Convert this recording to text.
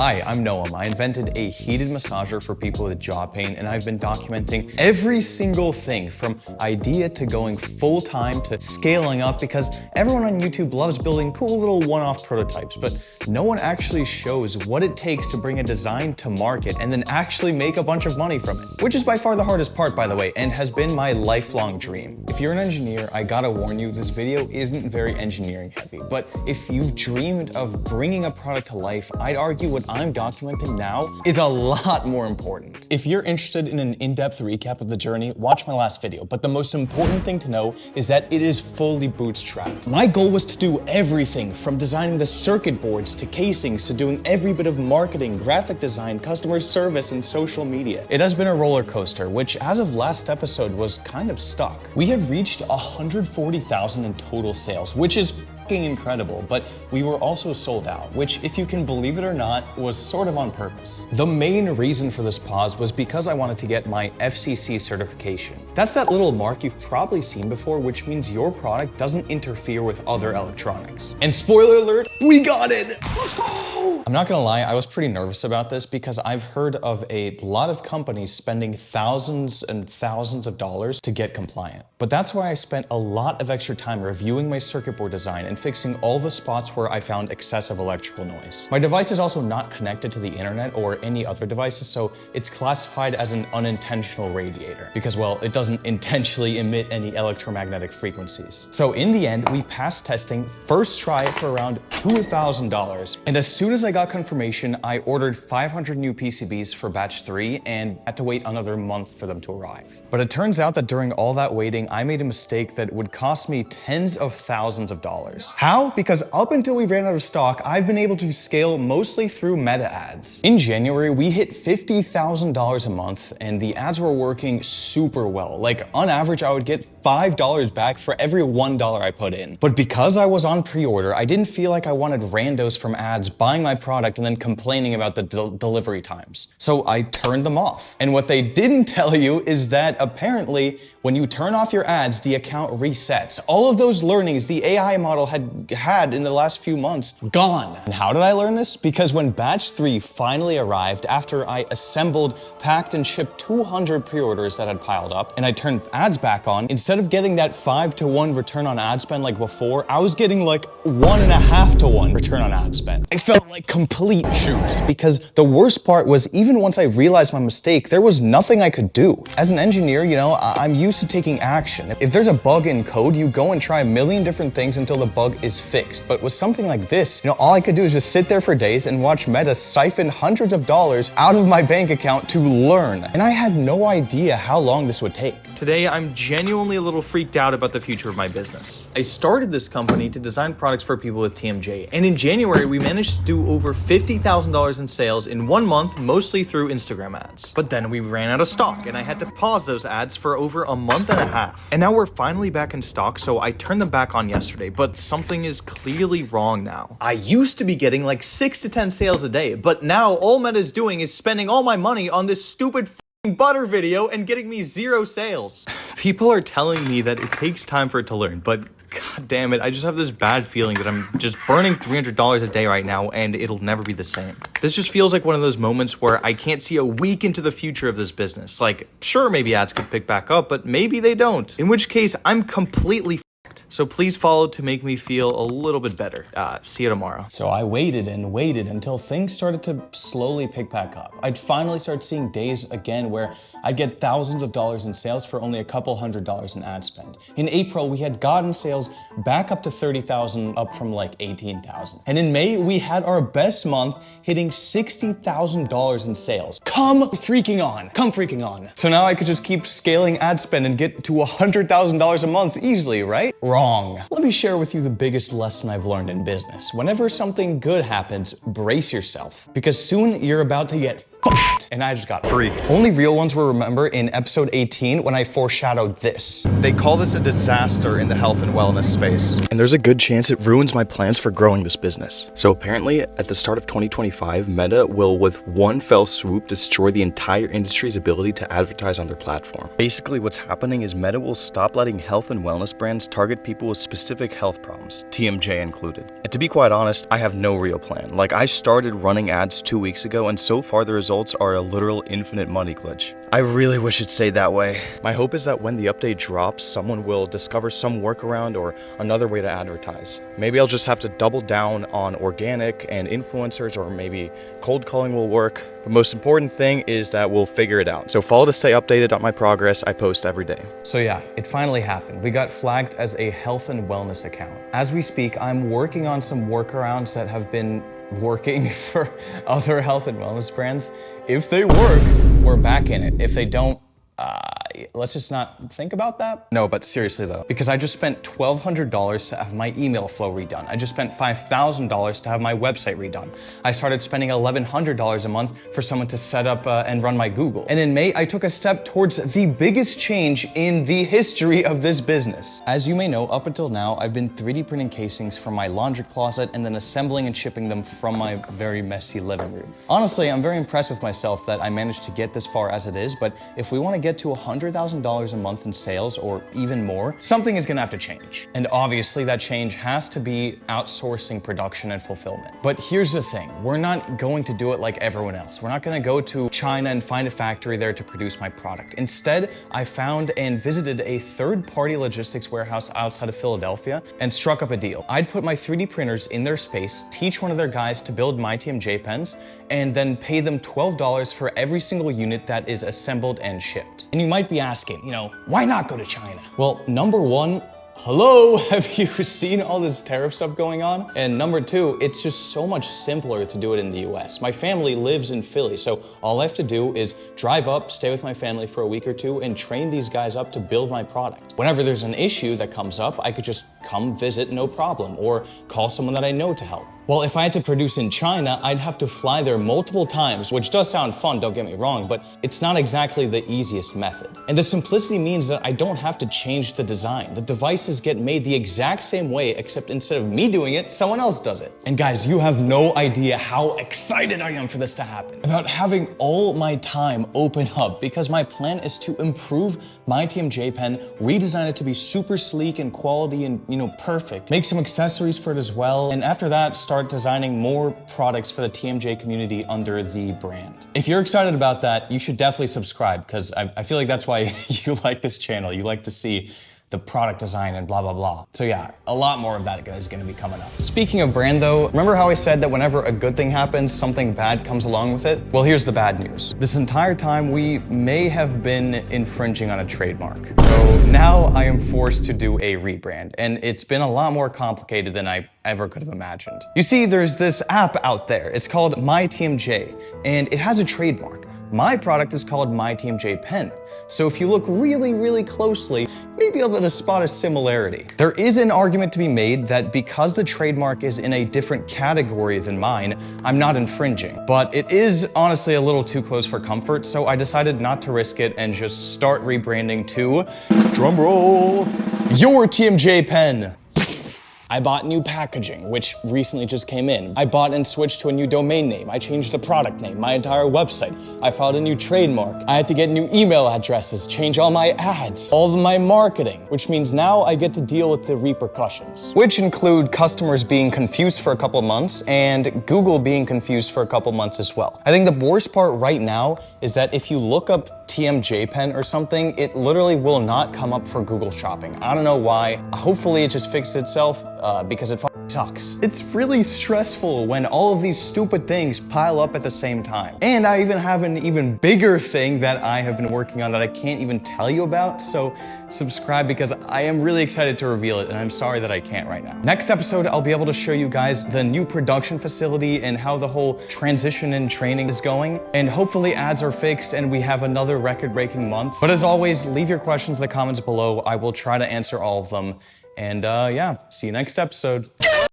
Hi, I'm Noam. I invented a heated massager for people with jaw pain, and I've been documenting every single thing from idea to going full-time to scaling up because everyone on YouTube loves building cool little one-off prototypes, but no one actually shows what it takes to bring a design to market and then actually make a bunch of money from it, which is by far the hardest part, by the way, and has been my lifelong dream. If you're an engineer, I gotta warn you, this video isn't very engineering heavy, but if you've dreamed of bringing a product to life, I'd argue what I'm documenting now is a lot more important. If you're interested in an in-depth recap of the journey, watch my last video, but the most important thing to know is that it is fully bootstrapped. My goal was to do everything from designing the circuit boards to casings to doing every bit of marketing, graphic design, customer service, and social media. It has been a roller coaster, which as of last episode was kind of stuck. We had reached 140,000 in total sales, which is incredible, but we were also sold out, which, if you can believe it or not, was sort of on purpose. The main reason for this pause was because I wanted to get my FCC certification. That's that little mark you've probably seen before, which means your product doesn't interfere with other electronics. And spoiler alert, we got it! Let's go! I'm not gonna lie, I was pretty nervous about this because I've heard of a lot of companies spending thousands and thousands of dollars to get compliant. But that's why I spent a lot of extra time reviewing my circuit board design and fixing all the spots where I found excessive electrical noise. My device is also not connected to the internet or any other devices, so it's classified as an unintentional radiator because, well, it doesn't intentionally emit any electromagnetic frequencies. So in the end, we passed testing first try for around $2,000. And as soon as I got confirmation, I ordered 500 new PCBs for batch 3 and had to wait another month for them to arrive. But it turns out that during all that waiting, I made a mistake that would cost me tens of thousands of dollars. How? Because up until we ran out of stock, I've been able to scale mostly through meta ads. In January, we hit $50,000 a month and the ads were working super well. Like on average, I would get $5 back for every $1 I put in. But because I was on pre-order, I didn't feel like I wanted randos from ads buying my product and then complaining about the delivery times. So I turned them off. And what they didn't tell you is that apparently when you turn off your ads, the account resets. All of those learnings the AI model had in the last few months, gone. And how did I learn this? Because when batch 3 finally arrived, after I assembled, packed, and shipped 200 pre-orders that had piled up, and I turned ads back on, instead of getting that 5-to-1 return on ad spend like before, I was getting like 1.5-to-1 return on ad spend. I felt like complete shoot. Because the worst part was, even once I realized my mistake, there was nothing I could do. As an engineer, you know, I'm used to taking action. If there's a bug in code, you go and try a million different things until the bug is fixed. But with something like this, you know, all I could do is just sit there for days and watch Meta siphon hundreds of dollars out of my bank account to learn. And I had no idea how long this would take. Today, I'm genuinely a little freaked out about the future of my business. I started this company to design products for people with TMJ. And in January, we managed to do over $50,000 in sales in 1 month, mostly through Instagram ads. But then we ran out of stock and I had to pause those ads for over a month and a half. And now we're finally back in stock, so I turned them back on yesterday, but something is clearly wrong now. I used to be getting like 6 to 10 sales a day, but now all Meta's doing is spending all my money on this stupid butter video and getting me 0 sales. People are telling me that it takes time for it to learn, but god damn it, I just have this bad feeling that I'm just burning $300 a day right now and it'll never be the same. This just feels like one of those moments where I can't see a week into the future of this business. Like, sure, maybe ads could pick back up, but maybe they don't. In which case, I'm completely f***ed. So please follow to make me feel a little bit better. See you tomorrow. So I waited and waited until things started to slowly pick back up. I'd finally start seeing days again where I'd get thousands of dollars in sales for only a couple $100 in ad spend. In April, we had gotten sales back up to 30,000, up from like 18,000. And in May, we had our best month, hitting $60,000 in sales. Come freaking on. So now I could just keep scaling ad spend and get to $100,000 a month easily, right? Wrong. Let me share with you the biggest lesson I've learned in business. Whenever something good happens, brace yourself, because soon you're about to get and I just got freaked. Only real ones will remember in episode 18 when I foreshadowed this. They call this a disaster in the health and wellness space. And there's a good chance it ruins my plans for growing this business. So apparently at the start of 2025, Meta will with one fell swoop destroy the entire industry's ability to advertise on their platform. Basically what's happening is Meta will stop letting health and wellness brands target people with specific health problems, TMJ included. And to be quite honest, I have no real plan. Like, I started running ads 2 weeks ago and so far the results are a literal infinite money glitch. I really wish it stayed that way. My hope is that when the update drops, someone will discover some workaround or another way to advertise. Maybe I'll just have to double down on organic and influencers, or maybe cold calling will work. The most important thing is that we'll figure it out. So follow to stay updated on my progress. I post every day. So yeah, it finally happened. We got flagged as a health and wellness account. As we speak, I'm working on some workarounds that have been working for other health and wellness brands. If they work, we're back in it. If they don't, let's just not think about that. No, but seriously though, because I just spent $1,200 to have my email flow redone. I just spent $5,000 to have my website redone. I started spending $1,100 a month for someone to set up and run my Google. And in May, I took a step towards the biggest change in the history of this business. As you may know, up until now, I've been 3D printing casings from my laundry closet and then assembling and shipping them from my very messy living room. Honestly, I'm very impressed with myself that I managed to get this far as it is, but if we want to get to $100,000 a month in sales or even more, something is gonna have to change. And obviously that change has to be outsourcing production and fulfillment. But here's the thing, we're not going to do it like everyone else. We're not gonna go to China and find a factory there to produce my product. Instead, I found and visited a third-party logistics warehouse outside of Philadelphia and struck up a deal. I'd put my 3D printers in their space, teach one of their guys to build my TMJ pens, and then pay them $12 for every single unit that is assembled and shipped. And you might be asking, why not go to China? Well, number one, hello, have you seen all this tariff stuff going on? And number two, it's just so much simpler to do it in the US. My family lives in Philly, so all I have to do is drive up, stay with my family for a week or two, and train these guys up to build my product. Whenever there's an issue that comes up, I could just come visit, no problem, or call someone that I know to help. Well, if I had to produce in China, I'd have to fly there multiple times, which does sound fun, don't get me wrong, but it's not exactly the easiest method. And the simplicity means that I don't have to change the design. The devices get made the exact same way, except instead of me doing it, someone else does it. And guys, you have no idea how excited I am for this to happen. About having all my time open up, because my plan is to improve my TMJ pen, redesign it to be super sleek and quality and, perfect. Make some accessories for it as well. And after that, start designing more products for the TMJ community under the brand. If you're excited about that, you should definitely subscribe, because I feel like that's why you like this channel. You like to see the product design and blah, blah, blah. So yeah, a lot more of that is gonna be coming up. Speaking of brand though, remember how I said that whenever a good thing happens, something bad comes along with it? Well, here's the bad news. This entire time, we may have been infringing on a trademark. So now I am forced to do a rebrand, and it's been a lot more complicated than I ever could have imagined. You see, there's this app out there. It's called yourTMJ, and it has a trademark. My product is called yourTMJ Pen. So if you look really, really closely, you may be able to spot a similarity. There is an argument to be made that because the trademark is in a different category than mine, I'm not infringing. But it is honestly a little too close for comfort, so I decided not to risk it and just start rebranding to, drumroll, yourTMJ Pen. I bought new packaging, which recently just came in. I bought and switched to a new domain name. I changed the product name, my entire website. I filed a new trademark. I had to get new email addresses, change all my ads, all of my marketing, which means now I get to deal with the repercussions, which include customers being confused for a couple months and Google being confused for a couple months as well. I think the worst part right now is that if you look up TMJ Pen or something, it literally will not come up for Google Shopping. I don't know why. Hopefully it just fixed itself. Because it sucks. It's really stressful when all of these stupid things pile up at the same time. And I even have an even bigger thing that I have been working on that I can't even tell you about, so subscribe because I am really excited to reveal it, and I'm sorry that I can't right now. Next episode, I'll be able to show you guys the new production facility and how the whole transition and training is going, and hopefully ads are fixed and we have another record-breaking month. But as always, leave your questions in the comments below. I will try to answer all of them. And yeah, see you next episode.